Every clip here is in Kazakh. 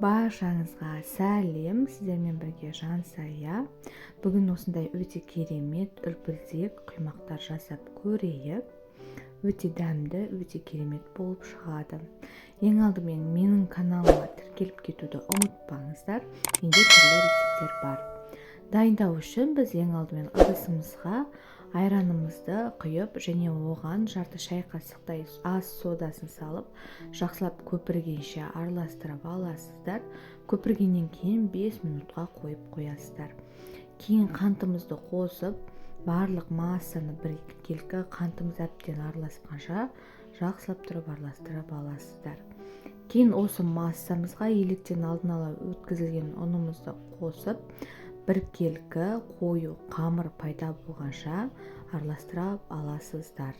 Баршаңызға сәлем, сіздермен бірге Жансая. Бүгін осындай өте керемет, үлпілдек құймақтар жасап көрейік. Өте дәмді, өте керемет болып шығады. Ең алдымен менің каналыма тіркеліп кетуді ұмытпаңыздар. Менде түрлі рецептер бар. Дайындау үшін біз ең алдымен ыдысымызға айранымызды құйып, және оған жарты шай қасықтай ас содасын салып, жақсылап көпіргенше араластырып аласыздар. Көпіргеннен кейін 5 минутқа қойып қоясыздар. Кейін қантымызды қосып, барлық массаны біркелкі қантымыз әбден араласқанша жақсылап тұрып араластырып аласыздар. Кейін осы массамызға електен алдын ала өткізілген ұнымызды қосып, біркелкі қою қамыр пайда болғанша араластырып аласыздар.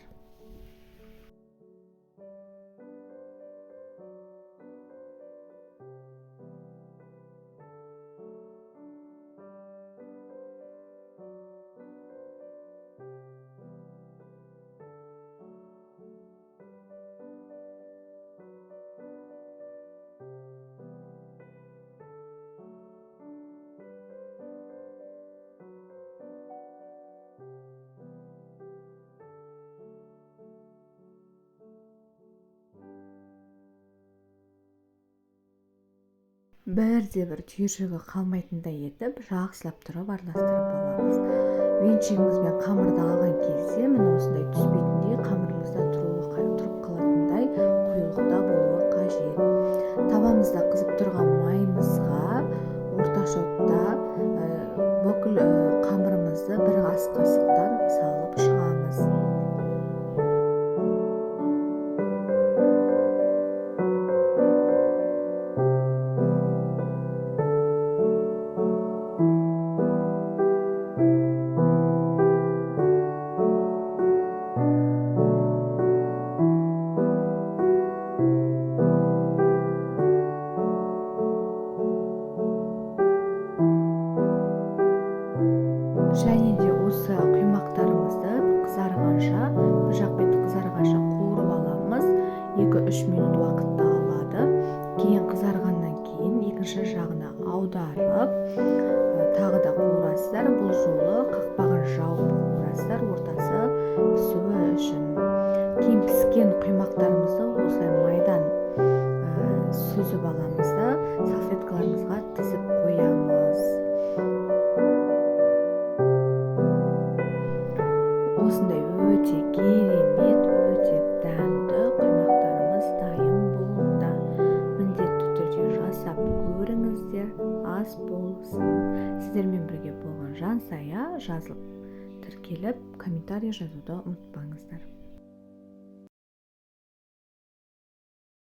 Бірде-бір түйіршігі қалмайтындай етіп, жақсылап тұрып араластырып аламыз. Венчигімізбен қамырды алған кезде, міне осындай түспейтіндей, қамырымызда тұрып қалатындай құйылықта болуы қажет. Табамызда қызып тұрған майымызға орташа отта бүкіл қамырымызды бір ас қасықтан салып шығамыз. Және де осы құймақтарымызды қызарғанша, бір жақ беті қызарғанша қуырып аламыз. 2-3 минут уақытта алады. Кейін қызарғаннан кейін екінші жағына аударып, тағы да қуырасыздар. Бұл жолы қақпағын жауып қуырасыздар, ортасы пісуі үшін. Кейін піскен құймақтарымызды осылай майдан сүзіп аламыз да салфеткаларымызға тізіп қоямыз. Осындай өте керемет, өте дәмді құймақтарымыз дайын болды. Міндетті түрде жасап көріңіздер, ас болсын. Сіздермен бірге болған Жансая. Жазылып, тіркеліп, комментарий жазуды ұмытпаңыздар.